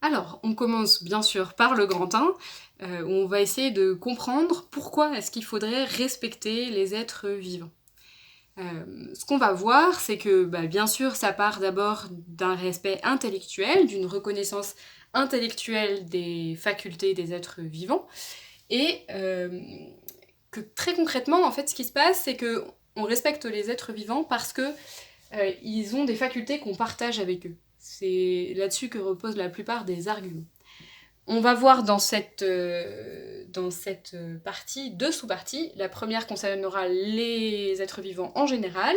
Alors, on commence bien sûr par le grand 1, où on va essayer de comprendre pourquoi est-ce qu'il faudrait respecter les êtres vivants. Ce qu'on va voir, c'est que bien sûr, ça part d'abord d'un respect intellectuel, d'une reconnaissance intellectuelle des facultés des êtres vivants, et que très concrètement, en fait, ce qui se passe, c'est que on respecte les êtres vivants parce que ils ont des facultés qu'on partage avec eux. C'est là-dessus que reposent la plupart des arguments. On va voir dans cette partie deux sous-parties. La première concernera les êtres vivants en général,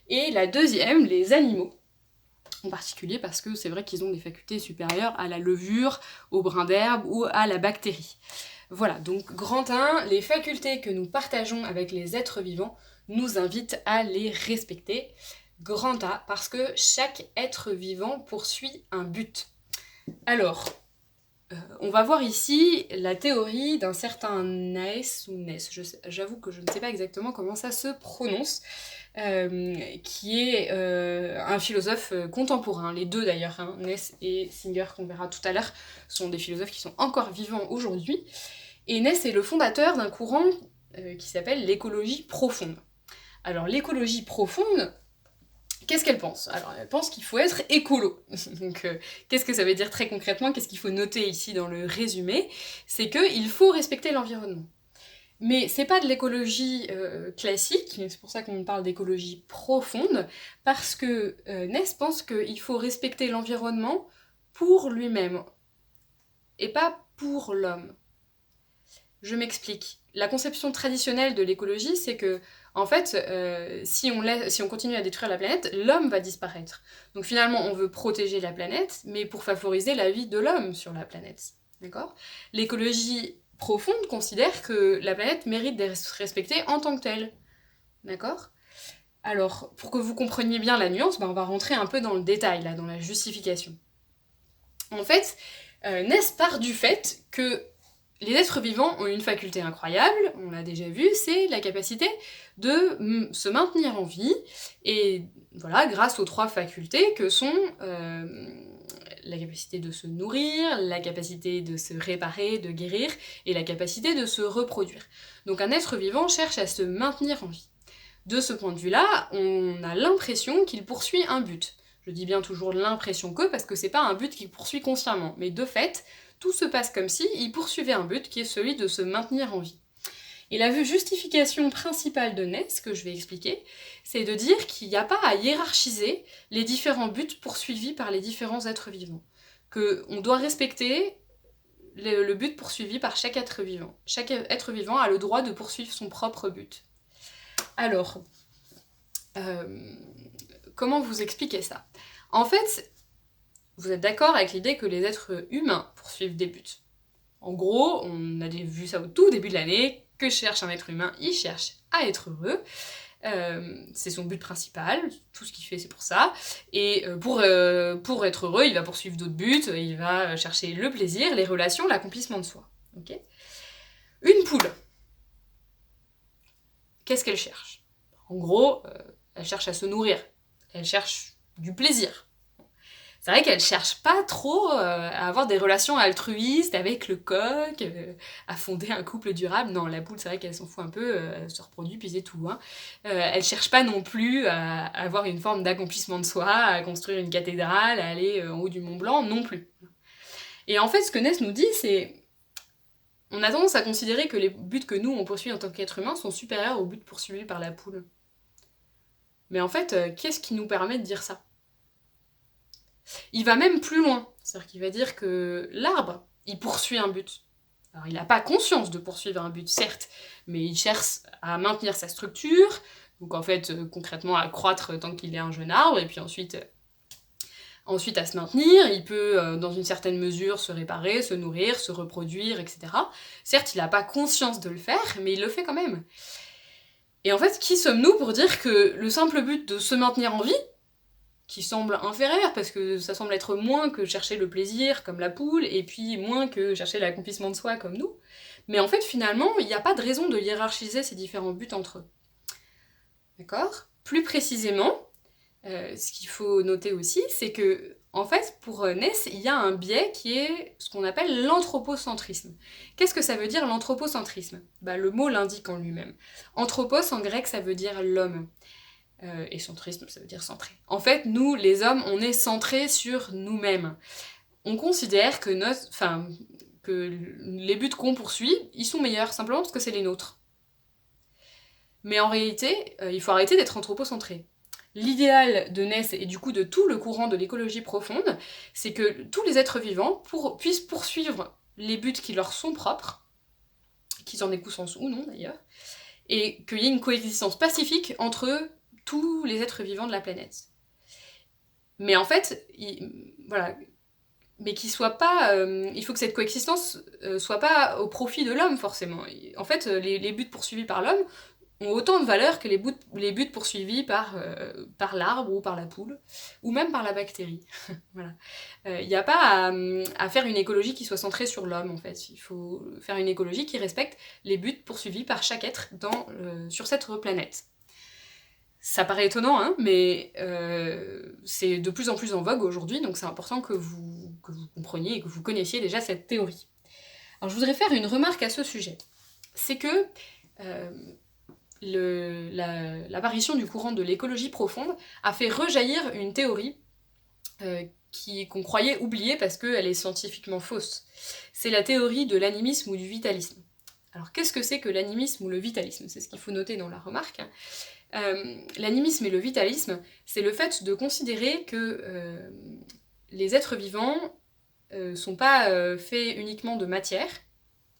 et la deuxième, les animaux. En particulier parce que c'est vrai qu'ils ont des facultés supérieures à la levure, au brin d'herbe ou à la bactérie. Voilà, donc grand 1, les facultés que nous partageons avec les êtres vivants nous invitent à les respecter. Grand A, parce que chaque être vivant poursuit un but. Alors, on va voir ici la théorie d'un certain Naes, ou Ness, j'avoue que je ne sais pas exactement comment ça se prononce, qui est un philosophe contemporain, les deux d'ailleurs, hein, Ness et Singer qu'on verra tout à l'heure, sont des philosophes qui sont encore vivants aujourd'hui, et Ness est le fondateur d'un courant qui s'appelle l'écologie profonde. Alors l'écologie profonde, qu'est-ce qu'elle pense? Alors elle pense qu'il faut être écolo. Donc qu'est-ce que ça veut dire très concrètement? Qu'est-ce qu'il faut noter ici dans le résumé? C'est qu'il faut respecter l'environnement. Mais c'est pas de l'écologie classique, c'est pour ça qu'on parle d'écologie profonde, parce que Ness pense qu'il faut respecter l'environnement pour lui-même, et pas pour l'homme. Je m'explique. La conception traditionnelle de l'écologie, c'est que, en fait, si on continue à détruire la planète, l'homme va disparaître. Donc finalement, on veut protéger la planète, mais pour favoriser la vie de l'homme sur la planète. D'accord? L'écologie profonde considère que la planète mérite d'être respectée en tant que telle. D'accord? Alors, pour que vous compreniez bien la nuance, on va rentrer un peu dans le détail, là, dans la justification. En fait, Ness part du fait que les êtres vivants ont une faculté incroyable, on l'a déjà vu, c'est la capacité de se maintenir en vie, et voilà, grâce aux 3 facultés que sont la capacité de se nourrir, la capacité de se réparer, de guérir, et la capacité de se reproduire. Donc un être vivant cherche à se maintenir en vie. De ce point de vue-là, on a l'impression qu'il poursuit un but. Je dis bien toujours l'impression que, parce que c'est pas un but qu'il poursuit consciemment, mais de fait, tout se passe comme si il poursuivait un but qui est celui de se maintenir en vie. Et la justification principale de Ness, que je vais expliquer, c'est de dire qu'il n'y a pas à hiérarchiser les différents buts poursuivis par les différents êtres vivants. Qu'on doit respecter le but poursuivi par chaque être vivant. Chaque être vivant a le droit de poursuivre son propre but. Alors, comment vous expliquer ça? En fait, vous êtes d'accord avec l'idée que les êtres humains poursuivent des buts. En gros, on a vu ça au tout début de l'année, que cherche un être humain? Il cherche à être heureux. C'est son but principal, tout ce qu'il fait c'est pour ça. Et pour être heureux, il va poursuivre d'autres buts, il va chercher le plaisir, les relations, l'accomplissement de soi. Okay, une poule, qu'est-ce qu'elle cherche? En gros, elle cherche à se nourrir, elle cherche du plaisir. C'est vrai qu'elle cherche pas trop à avoir des relations altruistes avec le coq, à fonder un couple durable. Non, la poule, c'est vrai qu'elle s'en fout un peu, elle se reproduit, puis c'est tout. Hein. Elle cherche pas non plus à avoir une forme d'accomplissement de soi, à construire une cathédrale, à aller en haut du Mont Blanc, non plus. Et en fait, ce que Ness nous dit, c'est... On a tendance à considérer que les buts que nous, on poursuit en tant qu'être humain, sont supérieurs aux buts poursuivis par la poule. Mais en fait, qu'est-ce qui nous permet de dire ça? Il va même plus loin, c'est-à-dire qu'il va dire que l'arbre, il poursuit un but. Alors il n'a pas conscience de poursuivre un but, certes, mais il cherche à maintenir sa structure, donc en fait concrètement à croître tant qu'il est un jeune arbre, et puis ensuite à se maintenir, il peut dans une certaine mesure se réparer, se nourrir, se reproduire, etc. Certes, il n'a pas conscience de le faire, mais il le fait quand même. Et en fait, qui sommes-nous pour dire que le simple but de se maintenir en vie, qui semble inférieur, parce que ça semble être moins que chercher le plaisir, comme la poule, et puis moins que chercher l'accomplissement de soi, comme nous. Mais en fait, finalement, il n'y a pas de raison de hiérarchiser ces différents buts entre eux. D'accord ? Plus précisément, ce qu'il faut noter aussi, c'est que En fait, pour Ness, il y a un biais qui est ce qu'on appelle l'anthropocentrisme. Qu'est-ce que ça veut dire l'anthropocentrisme ? Le mot l'indique en lui-même. Anthropos en grec, ça veut dire l'homme. Et centrisme, ça veut dire centré. En fait, nous, les hommes, on est centrés sur nous-mêmes. On considère que les buts qu'on poursuit, ils sont meilleurs, simplement parce que c'est les nôtres. Mais en réalité, il faut arrêter d'être anthropocentré. L'idéal de Ness et du coup de tout le courant de l'écologie profonde, c'est que tous les êtres vivants puissent poursuivre les buts qui leur sont propres, qu'ils en aient conscience ou non d'ailleurs, et qu'il y ait une coexistence pacifique entre tous les êtres vivants de la planète. Mais en fait, mais qu'il soit pas, il faut que cette coexistence soit pas au profit de l'homme forcément. En fait, les buts poursuivis par l'homme ont autant de valeur que les buts poursuivis par l'arbre ou par la poule, ou même par la bactérie. Voilà. Il n'y a pas à faire une écologie qui soit centrée sur l'homme, en fait. Il faut faire une écologie qui respecte les buts poursuivis par chaque être sur cette planète. Ça paraît étonnant, hein, mais c'est de plus en plus en vogue aujourd'hui, donc c'est important que vous compreniez et que vous connaissiez déjà cette théorie. Alors je voudrais faire une remarque à ce sujet. C'est que l'apparition du courant de l'écologie profonde a fait rejaillir une théorie qu'on croyait oubliée parce qu'elle est scientifiquement fausse. C'est la théorie de l'animisme ou du vitalisme. Alors qu'est-ce que c'est que l'animisme ou le vitalisme ? C'est ce qu'il faut noter dans la remarque. L'animisme et le vitalisme, c'est le fait de considérer que les êtres vivants sont pas faits uniquement de matière.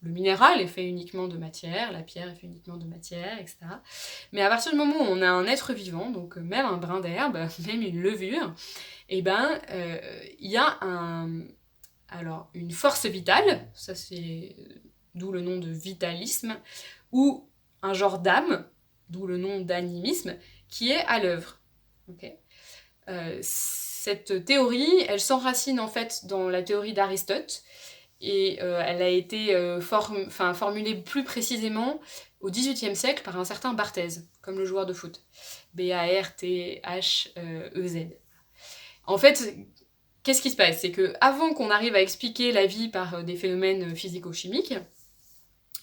Le minéral est fait uniquement de matière, la pierre est fait uniquement de matière, etc. Mais à partir du moment où on a un être vivant, donc même un brin d'herbe, même une levure, il y a une force vitale, ça c'est d'où le nom de vitalisme, ou un genre d'âme, d'où le nom d'animisme, qui est à l'œuvre. Okay. Cette théorie, elle s'enracine en fait dans la théorie d'Aristote, et elle a été formulée plus précisément au XVIIIe siècle par un certain Barthez, comme le joueur de foot. Barthez. En fait, qu'est-ce qui se passe ? C'est qu'avant qu'on arrive à expliquer la vie par des phénomènes physico-chimiques,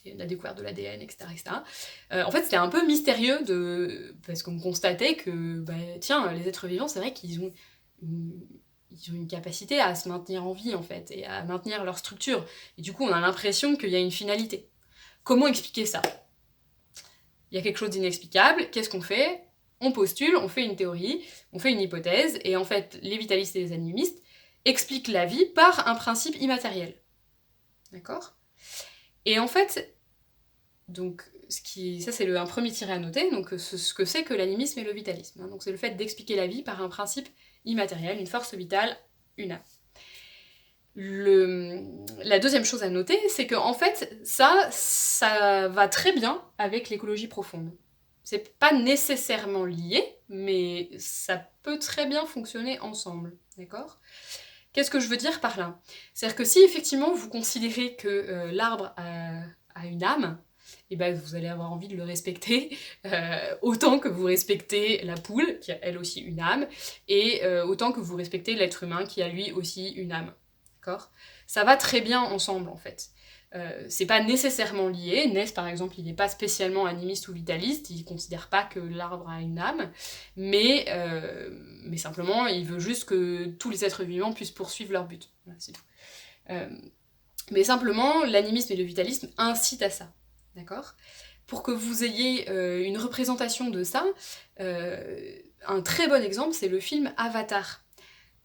la découverte de l'ADN, etc. En fait, c'était un peu mystérieux parce qu'on constatait que, les êtres vivants, c'est vrai qu'ils ont une capacité à se maintenir en vie, en fait, et à maintenir leur structure. Et du coup, on a l'impression qu'il y a une finalité. Comment expliquer ça ? Il y a quelque chose d'inexplicable, qu'est-ce qu'on fait ? On postule, on fait une théorie, on fait une hypothèse, et en fait, les vitalistes et les animistes expliquent la vie par un principe immatériel. D'accord ? Et en fait, donc, ça c'est un premier tiret à noter, donc ce que c'est que l'animisme et le vitalisme. Donc c'est le fait d'expliquer la vie par un principe immatériel, une force vitale, une âme. La deuxième chose à noter, c'est que en fait, ça va très bien avec l'écologie profonde. C'est pas nécessairement lié, mais ça peut très bien fonctionner ensemble, d'accord ? Qu'est-ce que je veux dire par là ? C'est-à-dire que si effectivement vous considérez que l'arbre a une âme, et vous allez avoir envie de le respecter autant que vous respectez la poule, qui a elle aussi une âme, et autant que vous respectez l'être humain, qui a lui aussi une âme. D'accord ? Ça va très bien ensemble, en fait. C'est pas nécessairement lié. Ness, par exemple, il n'est pas spécialement animiste ou vitaliste, il considère pas que l'arbre a une âme, mais simplement, il veut juste que tous les êtres vivants puissent poursuivre leur but. Voilà, c'est tout. Mais simplement, l'animisme et le vitalisme incitent à ça. D'accord ? Pour que vous ayez une représentation de ça, un très bon exemple, c'est le film Avatar.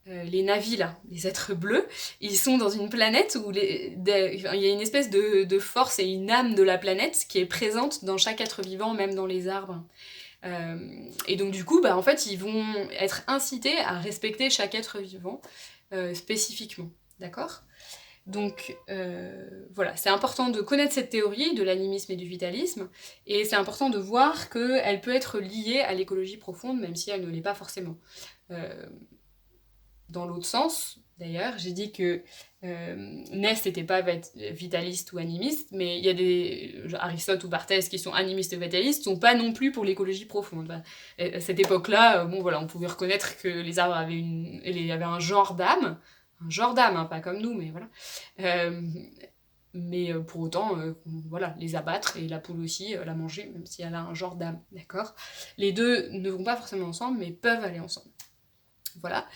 Les Na'vi, là, les êtres bleus, ils sont dans une planète où il y a une espèce de force et une âme de la planète qui est présente dans chaque être vivant, même dans les arbres. Et donc du coup, en fait, ils vont être incités à respecter chaque être vivant spécifiquement. D'accord ? Donc voilà, c'est important de connaître cette théorie de l'animisme et du vitalisme, et c'est important de voir qu'elle peut être liée à l'écologie profonde, même si elle ne l'est pas forcément. Dans l'autre sens, d'ailleurs. J'ai dit que Nest n'était pas vitaliste ou animiste, mais il y a des Aristote ou Barthès qui sont animistes et vitalistes, sont pas non plus pour l'écologie profonde. Enfin, à cette époque-là, bon voilà, on pouvait reconnaître que les arbres avaient un genre d'âme, hein, pas comme nous, mais voilà. Mais pour autant, voilà, les abattre et la poule aussi, la manger, même si elle a un genre d'âme, d'accord? Les deux ne vont pas forcément ensemble, mais peuvent aller ensemble. Voilà.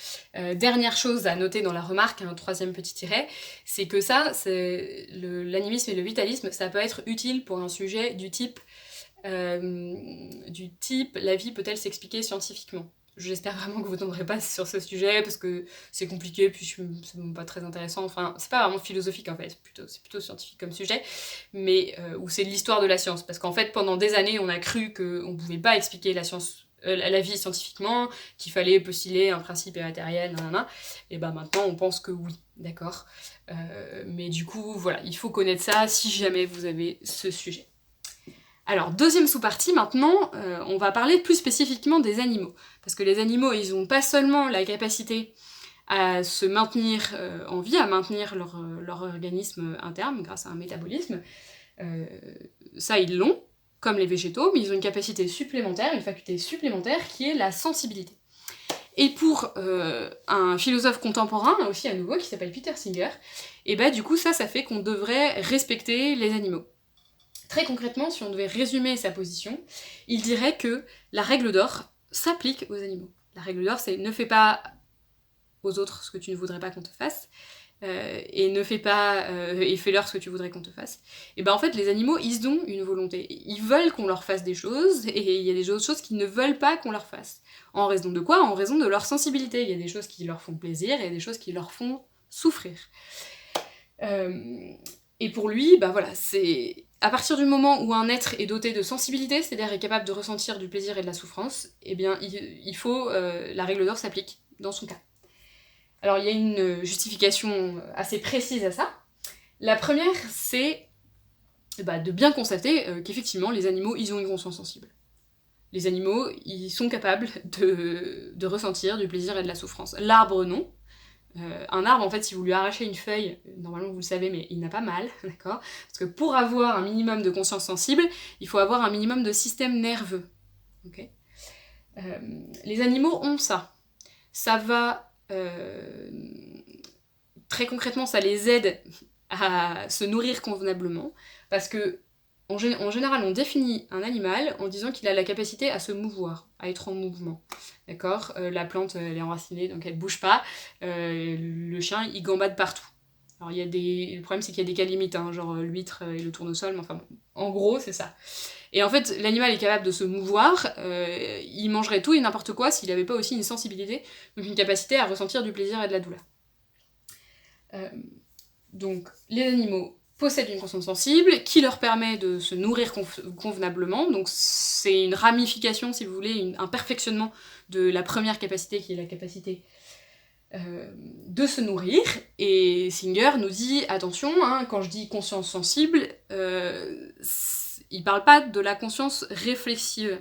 Dernière chose à noter dans la remarque, un troisième petit tiret, c'est que ça, l'animisme et le vitalisme, ça peut être utile pour un sujet du type la vie peut-elle s'expliquer scientifiquement? J'espère vraiment que vous ne tomberez pas sur ce sujet, parce que c'est compliqué, puis c'est pas très intéressant, enfin, c'est pas vraiment philosophique en fait, c'est plutôt scientifique comme sujet, mais où c'est de l'histoire de la science, parce qu'en fait, pendant des années, on a cru qu'on pouvait pas expliquer la vie scientifiquement, qu'il fallait postuler un principe immatériel, nanana, et ben maintenant on pense que oui, d'accord, mais du coup, voilà, il faut connaître ça si jamais vous avez ce sujet. Alors, deuxième sous-partie, maintenant, on va parler plus spécifiquement des animaux. Parce que les animaux, ils ont pas seulement la capacité à se maintenir en vie, à maintenir leur organisme interne grâce à un métabolisme. Ça, ils l'ont, comme les végétaux, mais ils ont une capacité supplémentaire, une faculté supplémentaire qui est la sensibilité. Et pour un philosophe contemporain, aussi à nouveau, qui s'appelle Peter Singer, et bah du coup, ça fait qu'on devrait respecter les animaux. Très concrètement, si on devait résumer sa position, il dirait que la règle d'or s'applique aux animaux. La règle d'or, c'est ne fais pas aux autres ce que tu ne voudrais pas qu'on te fasse, et fais-leur ce que tu voudrais qu'on te fasse. Et ben en fait, les animaux, ils ont une volonté. Ils veulent qu'on leur fasse des choses, et il y a des autres choses qu'ils ne veulent pas qu'on leur fasse. En raison de quoi? En raison de leur sensibilité. Il y a des choses qui leur font plaisir, et des choses qui leur font souffrir. Et pour lui, bah voilà, c'est à partir du moment où un être est doté de sensibilité, c'est-à-dire est capable de ressentir du plaisir et de la souffrance, eh bien il faut la règle d'or s'applique dans son cas. Alors il y a une justification assez précise à ça. La première, c'est de bien constater qu'effectivement les animaux, ils ont une conscience sensible. Les animaux, ils sont capables de ressentir du plaisir et de la souffrance. L'arbre, non. Un arbre, en fait, si vous lui arrachez une feuille, normalement vous le savez, mais il n'a pas mal, d'accord? Parce que pour avoir un minimum de conscience sensible, il faut avoir un minimum de système nerveux. Okay, les animaux ont ça. Ça va... très concrètement, ça les aide à se nourrir convenablement, parce que en général, on définit un animal en disant qu'il a la capacité à se mouvoir, à être en mouvement. D'accord? La plante, elle est enracinée, donc elle bouge pas. Le chien, il gambade partout. Alors, le problème, c'est qu'il y a des cas limites, hein, genre l'huître et le tournesol, mais enfin bon, en gros, c'est ça. Et en fait, l'animal est capable de se mouvoir, il mangerait tout et n'importe quoi s'il n'avait pas aussi une sensibilité, donc une capacité à ressentir du plaisir et de la douleur. Donc, les animaux possèdent une conscience sensible qui leur permet de se nourrir convenablement, donc c'est une ramification, si vous voulez, un perfectionnement de la première capacité qui est la capacité de se nourrir, et Singer nous dit, attention, hein, quand je dis conscience sensible, il parle pas de la conscience réflexive. Vous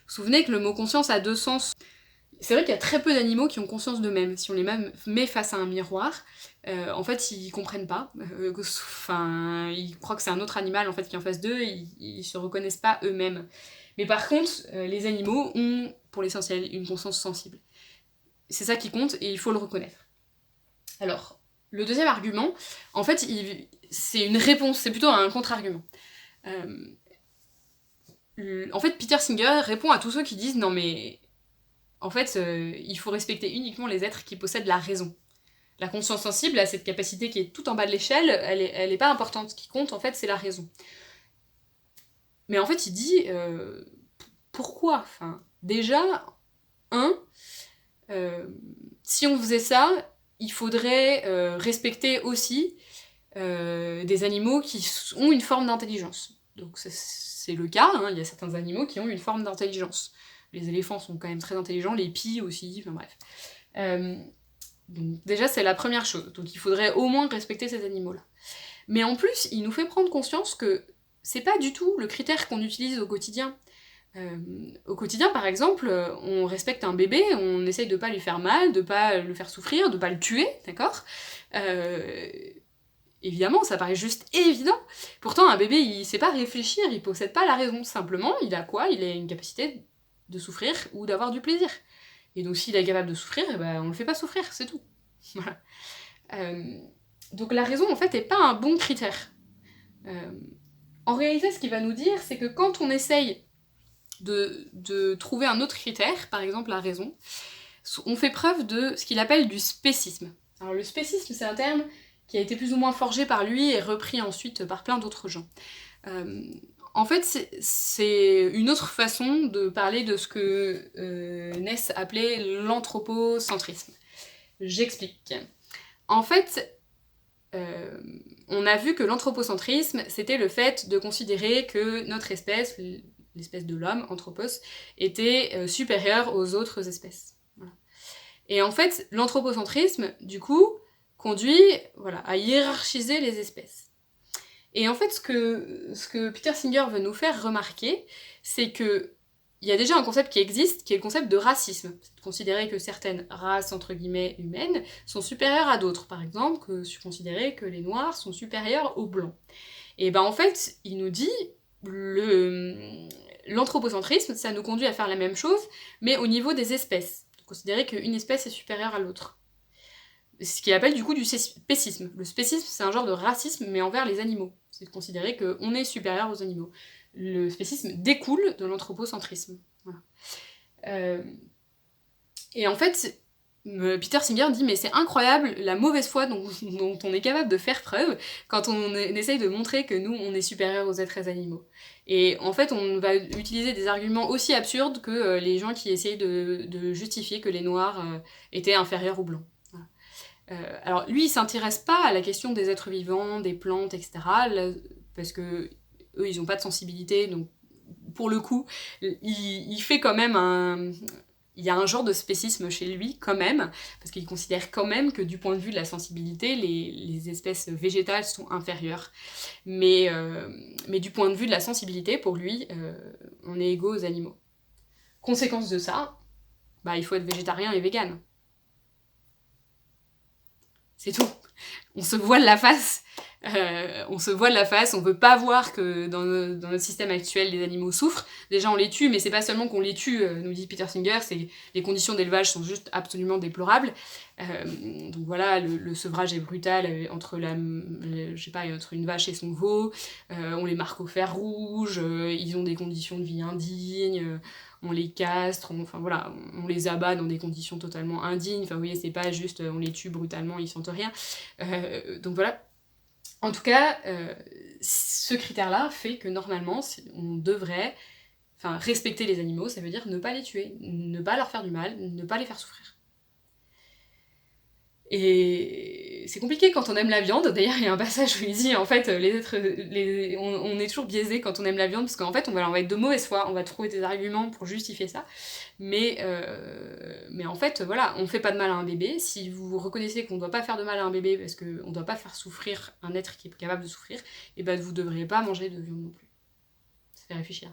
vous souvenez que le mot conscience a deux sens. C'est vrai qu'il y a très peu d'animaux qui ont conscience d'eux-mêmes. Si on les met face à un miroir, en fait, ils comprennent pas. Ils croient que c'est un autre animal en fait qui est en face d'eux, et ils se reconnaissent pas eux-mêmes. Mais par contre, les animaux ont, pour l'essentiel, une conscience sensible. C'est ça qui compte, et il faut le reconnaître. Alors, le deuxième argument, en fait, c'est une réponse, c'est plutôt un contre-argument. En fait, Peter Singer répond à tous ceux qui disent « Non mais... En fait, il faut respecter uniquement les êtres qui possèdent la raison. La conscience sensible a cette capacité qui est tout en bas de l'échelle, elle est pas importante. Ce qui compte, en fait, c'est la raison. » Mais en fait, il dit pourquoi? Enfin, déjà, si on faisait ça, il faudrait respecter aussi des animaux qui ont une forme d'intelligence. Donc c'est le cas, hein, il y a certains animaux qui ont une forme d'intelligence. Les éléphants sont quand même très intelligents, les pies aussi, enfin bref. Donc déjà, c'est la première chose. Donc il faudrait au moins respecter ces animaux-là. Mais en plus, il nous fait prendre conscience que c'est pas du tout le critère qu'on utilise au quotidien. Au quotidien, par exemple, on respecte un bébé, on essaye de pas lui faire mal, de pas le faire souffrir, de pas le tuer, d'accord? Évidemment, ça paraît juste évident. Pourtant, un bébé, il sait pas réfléchir, il possède pas la raison. Simplement, il a quoi? Il a une capacité de souffrir ou d'avoir du plaisir. Et donc, s'il est capable de souffrir, eh ben, on le fait pas souffrir, c'est tout. Voilà. Donc, la raison, en fait, est pas un bon critère. En réalité, ce qu'il va nous dire, c'est que quand on essaye de trouver un autre critère, par exemple la raison, on fait preuve de ce qu'il appelle du spécisme. Alors, le spécisme, c'est un terme qui a été plus ou moins forgé par lui et repris ensuite par plein d'autres gens. En fait, c'est une autre façon de parler de ce que Ness appelait l'anthropocentrisme. J'explique. En fait, on a vu que l'anthropocentrisme, c'était le fait de considérer que notre espèce, l'espèce de l'homme, anthropos, était supérieure aux autres espèces. Voilà. Et en fait, l'anthropocentrisme, du coup, conduit à hiérarchiser les espèces. Et en fait, ce que Peter Singer veut nous faire remarquer, c'est que il y a déjà un concept qui existe, qui est le concept de racisme. C'est de considérer que certaines races, entre guillemets, humaines, sont supérieures à d'autres. Par exemple, considérer que les noirs sont supérieurs aux blancs. Et ben en fait, il nous dit, l'anthropocentrisme, ça nous conduit à faire la même chose, mais au niveau des espèces. Considérer qu'une espèce est supérieure à l'autre. Ce qu'il appelle du coup du spécisme. Le spécisme, c'est un genre de racisme, mais envers les animaux. C'est de considérer qu'on est supérieur aux animaux. Le spécisme découle de l'anthropocentrisme. Voilà. Et en fait, Peter Singer dit mais c'est incroyable la mauvaise foi dont on est capable de faire preuve quand on essaye de montrer que nous, on est supérieur aux êtres animaux. Et en fait, on va utiliser des arguments aussi absurdes que les gens qui essayent de justifier que les noirs étaient inférieurs aux blancs. Alors lui, il s'intéresse pas à la question des êtres vivants, des plantes, etc. Là, parce que eux, ils ont pas de sensibilité, donc pour le coup, il fait quand même il y a un genre de spécisme chez lui, quand même, parce qu'il considère quand même que du point de vue de la sensibilité, les espèces végétales sont inférieures. Mais du point de vue de la sensibilité, pour lui, on est égaux aux animaux. Conséquence de ça, il faut être végétarien et vegan. C'est tout. On se voile la face. On veut pas voir que dans notre système actuel, les animaux souffrent. Déjà, on les tue, mais c'est pas seulement qu'on les tue, nous dit Peter Singer, c'est les conditions d'élevage sont juste absolument déplorables. Donc voilà, le sevrage est brutal entre une vache et son veau, on les marque au fer rouge, ils ont des conditions de vie indignes, on les castre, on les abat dans des conditions totalement indignes, enfin vous voyez, c'est pas juste on les tue brutalement, ils sentent rien. Donc voilà. En tout cas, ce critère-là fait que normalement, on devrait respecter les animaux, ça veut dire ne pas les tuer, ne pas leur faire du mal, ne pas les faire souffrir. Et c'est compliqué quand on aime la viande. D'ailleurs, il y a un passage où il dit, en fait, on est toujours biaisé quand on aime la viande, parce qu'en fait, on va être de mauvaise foi, on va trouver des arguments pour justifier ça. Mais en fait, voilà, on fait pas de mal à un bébé. Si vous reconnaissez qu'on doit pas faire de mal à un bébé, parce qu'on doit pas faire souffrir un être qui est capable de souffrir, et ben vous devriez pas manger de viande non plus. Ça fait réfléchir.